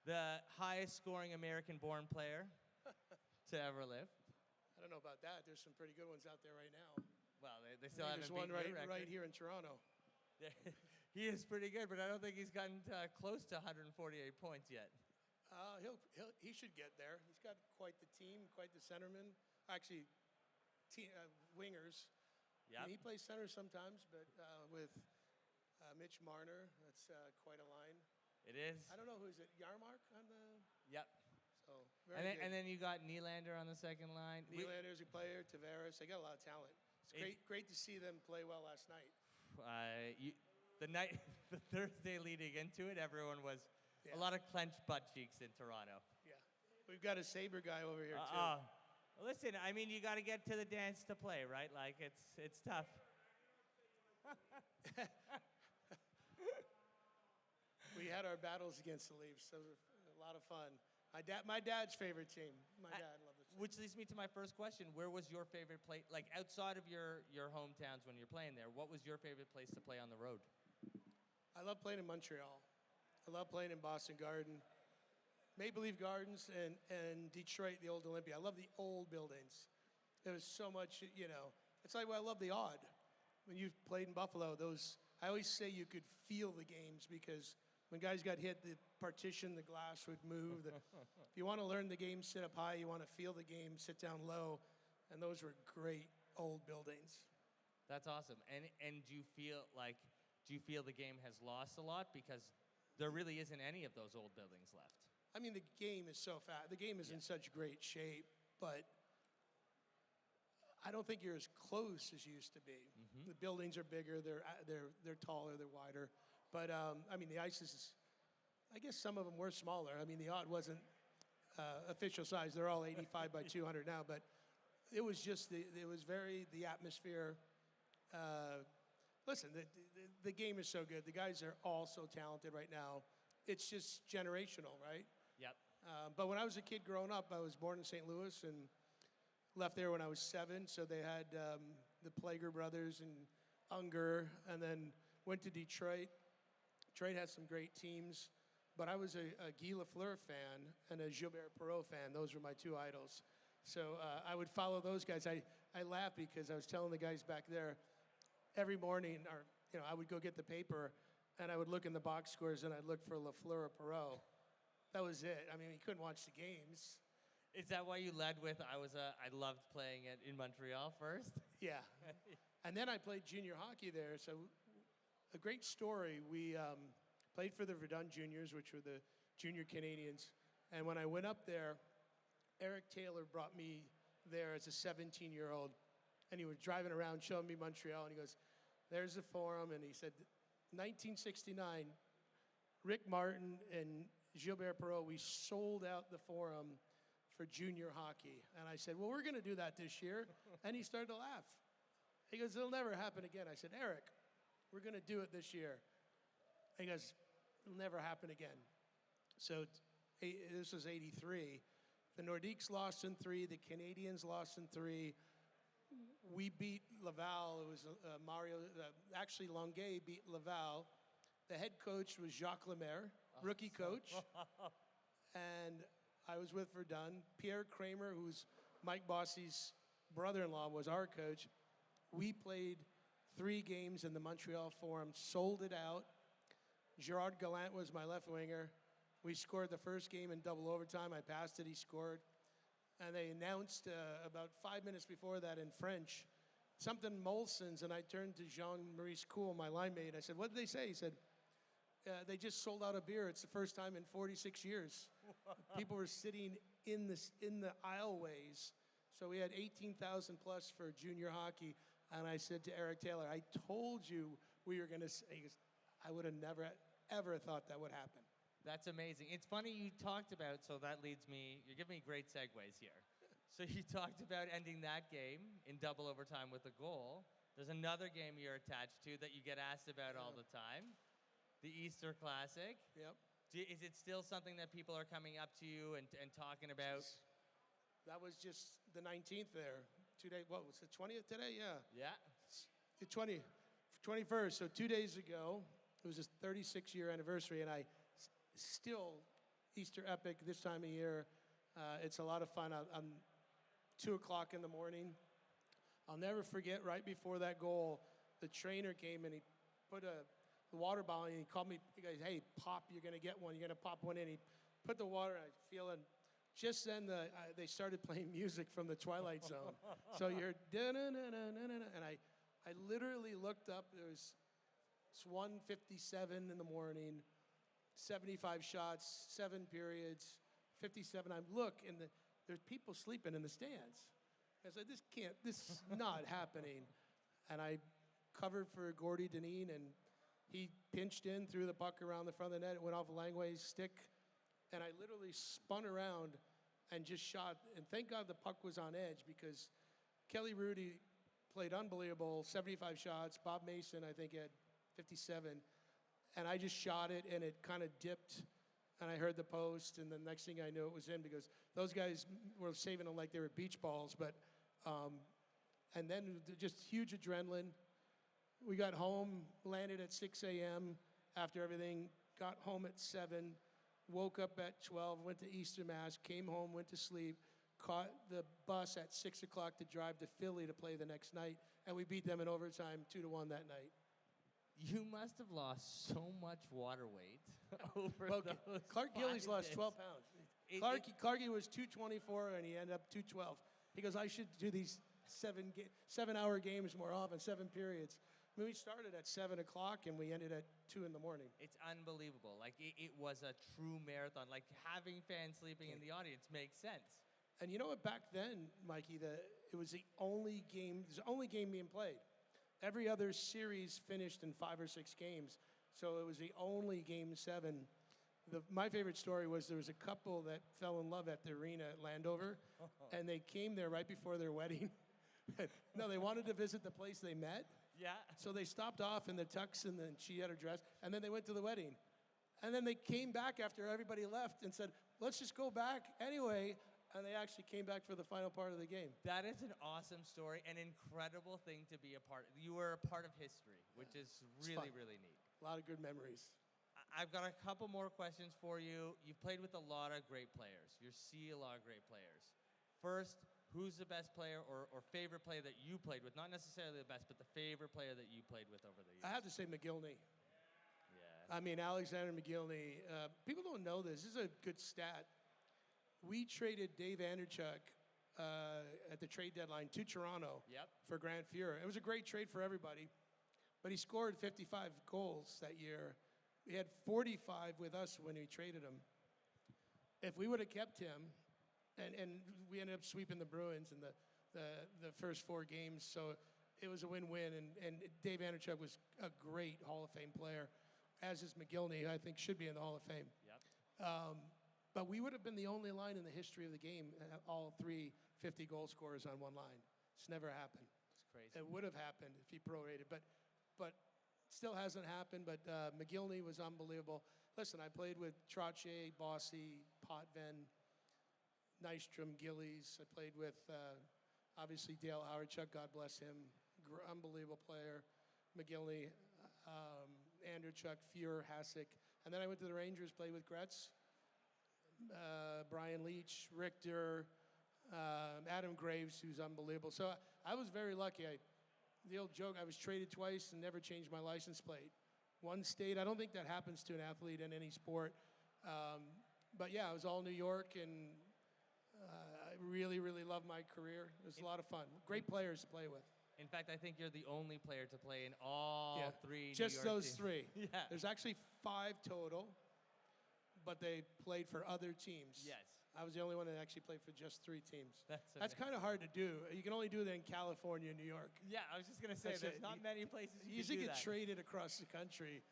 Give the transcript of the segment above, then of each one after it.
the highest scoring American-born player to ever live. I don't know about that. There's some pretty good ones out there right now. Well, they still haven't There's beaten one your record. right here in Toronto. He is pretty good, but I don't think he's gotten close to 148 points yet. He should get there. He's got quite the team, quite the centerman. Actually, wingers. Yeah. He plays center sometimes, but with Mitch Marner, that's quite a line. It is. I don't know, who is it? Yarmark on the... Yep. So, and then you got Nylander on the second line. Nylander's a player, Tavares. They got a lot of talent. It's great to see them play well last night. The Thursday leading into it, everyone was a lot of clenched butt cheeks in Toronto. Yeah. We've got a Sabre guy over here, too. Listen, I mean, you got to get to the dance to play, right? Like, it's tough. We had our battles against the Leafs. It was a lot of fun. My dad's favorite team. My dad loved it. Which leads me to my first question. Where was your favorite place, like outside of your hometowns when you're playing there, what was your favorite place to play on the road? I love playing in Montreal. I love playing in Boston Garden, Maple Leaf Gardens, and Detroit, the old Olympia. I love the old buildings. There was so much, It's like, I love the odd. When you've played in Buffalo, I always say you could feel the games because when guys got hit, the partition, the glass would move. If you want to learn the game, sit up high. You want to feel the game, sit down low. And those were great old buildings. That's awesome. And do you feel the game has lost a lot because there really isn't any of those old buildings left? I mean, the game is so fast. The game is in such great shape, but I don't think you're as close as you used to be. Mm-hmm. The buildings are bigger. They're taller. They're wider. But, the ice is, I guess some of them were smaller. I mean, the odd wasn't official size. They're all 85 by 200 now. But it was just, the atmosphere. Listen, the game is so good. The guys are all so talented right now. It's just generational, right? Yep. But when I was a kid growing up, I was born in St. Louis and left there when I was 7. So they had the Plager brothers and Unger, and then went to Detroit. Detroit has some great teams, but I was a Guy Lafleur fan and a Gilbert Perreault fan. Those were my two idols. So I would follow those guys. I laugh because I was telling the guys back there every morning, I would go get the paper and I would look in the box scores and I'd look for Lafleur or Perreault. That was it. I mean, you couldn't watch the games. Is that why you led with I loved playing it in Montreal first? Yeah. And then I played junior hockey there. So a great story. We played for the Verdun Juniors, which were the junior Canadians. And when I went up there, Eric Taylor brought me there as a 17-year-old. And he was driving around showing me Montreal. And he goes, there's the Forum. And he said, 1969, Rick Martin and Gilbert Perreault, we sold out the Forum for junior hockey. And I said, well, we're going to do that this year. And he started to laugh. He goes, it'll never happen again. I said, Eric, we're going to do it this year. And he goes, it'll never happen again. So this was 83. The Nordiques lost in 3. The Canadians lost in 3. We beat Laval. It was actually Longueuil beat Laval. The head coach was Jacques Lemaire, rookie coach. And I was with Verdun. Pierre Kramer, who's Mike Bossy's brother-in-law, was our coach. We played 3 games in the Montreal Forum, sold it out. Gerard Gallant was my left winger. We scored the first game in double overtime. I passed it, he scored. And they announced about 5 minutes before that in French, something Molson's, and I turned to Jean-Maurice Cool, my line mate, and I said, what did they say? He said, they just sold out a beer. It's the first time in 46 years. People were sitting in the aisleways. So we had 18,000 plus for junior hockey. And I said to Eric Taylor, I told you we were going to, I would have never, ever thought that would happen. That's amazing. It's funny you talked about, so that leads me, you're giving me great segues here. So you talked about ending that game in double overtime with a goal. There's another game you're attached to that you get asked about all the time, the Easter Classic. Yep. Is it still something that people are coming up to you and talking about? That was just the 19th there. 2 days, what was it, 20th today? Yeah. Yeah. The 21st, so 2 days ago, it was his 36-year anniversary, and I still Easter Epic this time of year. It's a lot of fun. I'm 2 o'clock in the morning. I'll never forget, right before that goal, the trainer came and he put a water bottle and he called me. He goes, "Hey, pop, you're going to get one. You're going to pop one in." He put the water, and I feel it. Just then, they started playing music from the Twilight Zone. So you're da-na-na-na-na-na, and I literally looked up. It's 1:57 in the morning, 75 shots, 7 periods, 57. I look, and there's people sleeping in the stands. I said, this is not happening. And I covered for Gordy Dineen, and he pinched in, threw the puck around the front of the net. It went off Langway's stick, and I literally spun around and just shot. And thank God the puck was on edge, because Kelly Rudy played unbelievable, 75 shots. Bob Mason, I think, had 57. And I just shot it, and it kind of dipped, and I heard the post, and the next thing I knew, it was in, because those guys were saving them like they were beach balls. But, and then just huge adrenaline. We got home, landed at 6 a.m. after everything, got home at 7, woke up at 12, went to Easter Mass, came home, went to sleep, caught the bus at 6 o'clock to drive to Philly to play the next night, and we beat them in overtime 2-1 that night. You must have lost so much water weight over those Clark Gillies lost days. 12 pounds. Clarky was 224, and he ended up 212. He goes, "I should do these 7-hour games more often, 7 periods." I mean, we started at 7 o'clock, and we ended at 2 in the morning. It's unbelievable. Like, it was a true marathon. Like, having fans sleeping in the audience makes sense. And you know what? Back then, Mikey, it was the only game being played. Every other series finished in 5 or 6 games, so it was the only Game 7. My favorite story was there was a couple that fell in love at the arena at Landover, and they came there right before their wedding. No, they wanted to visit the place they met. Yeah. So they stopped off in the tux, and then she had her dress, and then they went to the wedding. And then they came back after everybody left and said, "Let's just go back anyway." And they actually came back for the final part of the game. That is an awesome story, an incredible thing to be a part of. You were a part of history, which is really, really neat. A lot of good memories. I've got a couple more questions for you. You've played with a lot of great players. You see a lot of great players. First, who's the best player or favorite player that you played with? Not necessarily the best, but the favorite player that you played with over the years. I have to say McGillney. Yeah. I mean, Alexander McGillney. People don't know this. This is a good stat. We traded Dave Anderchuk at the trade deadline to Toronto for Grant Fuhrer. It was a great trade for everybody, but he scored 55 goals that year. He had 45 with us when we traded him. If we would have kept him, and we ended up sweeping the Bruins in the first 4 games, so it was a win-win, and Dave Anderchuk was a great Hall of Fame player, as is McGillney, who I think should be in the Hall of Fame. Yep. But we would have been the only line in the history of the game, all 3 50-goal scorers on one line. It's never happened. It's crazy. It would have happened if he prorated, but still hasn't happened. But McGillney was unbelievable. Listen, I played with Trottier, Bossy, Potvin, Nystrom, Gillies. I played with, obviously, Dale Howardchuk, God bless him. Unbelievable player. McGillney, Anderchuk, Fuhrer, Hasek. And then I went to the Rangers, played with Gretz. Brian Leach, Richter, Adam Graves, who's unbelievable. So I was very lucky. The old joke, I was traded twice and never changed my license plate. One state, I don't think that happens to an athlete in any sport. But yeah, it was all New York, and I really, really loved my career. It was a lot of fun. Great players to play with. In fact, I think you're the only player to play in all 3 just New York those teams. 3. Yeah. There's actually 5 total, but they played for other teams. Yes. I was the only one that actually played for just 3 teams. That's kind of hard to do. You can only do that in California and New York. Yeah, I was just going to say, there's not many places you usually can do get that. traded across the country.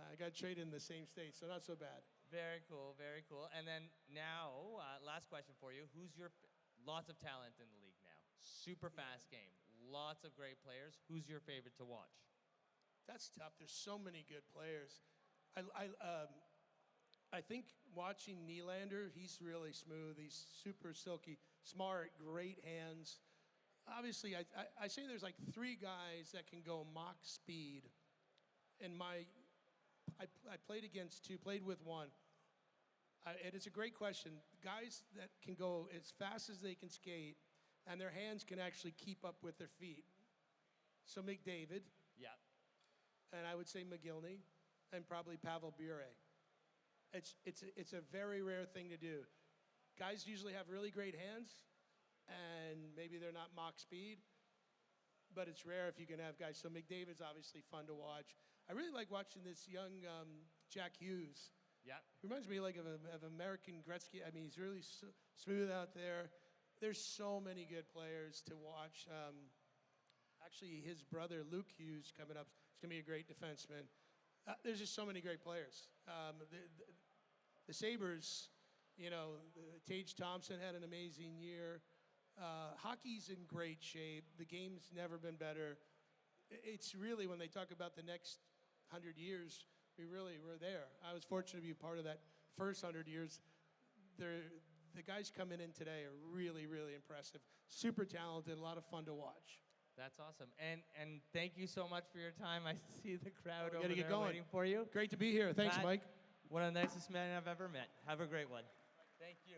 I got traded in the same state, so not so bad. Very cool, very cool. And then now, last question for you. Lots of talent in the league now. Super fast game. Lots of great players. Who's your favorite to watch? That's tough. There's so many good players. I think watching Nylander, he's really smooth. He's super silky, smart, great hands. Obviously, I say there's like 3 guys that can go Mach speed. And I played against 2, played with 1. It is a great question. Guys that can go as fast as they can skate, and their hands can actually keep up with their feet. So McDavid, Yeah. and I would say McGillney, and probably Pavel Bure. It's a very rare thing to do. Guys usually have really great hands, and maybe they're not Mach speed, but it's rare if you can have guys. So McDavid's obviously fun to watch. I really like watching this young Jack Hughes. Yeah. Reminds me like of American Gretzky. I mean, he's really smooth out there. There's so many good players to watch. Actually, his brother Luke Hughes coming up is going to be a great defenseman. There's just so many great players. The Sabres, Tage Thompson had an amazing year. Hockey's in great shape. The game's never been better. It's really, when they talk about the next 100 years, we're there. I was fortunate to be a part of that first 100 years. The guys coming in today are really, really impressive. Super talented, a lot of fun to watch. That's awesome. And thank you so much for your time. I see the crowd over Gotta get there going. waiting for you. Great to be here. Thanks, Matt, Mike. One of the nicest men I've ever met. Have a great one. Thank you.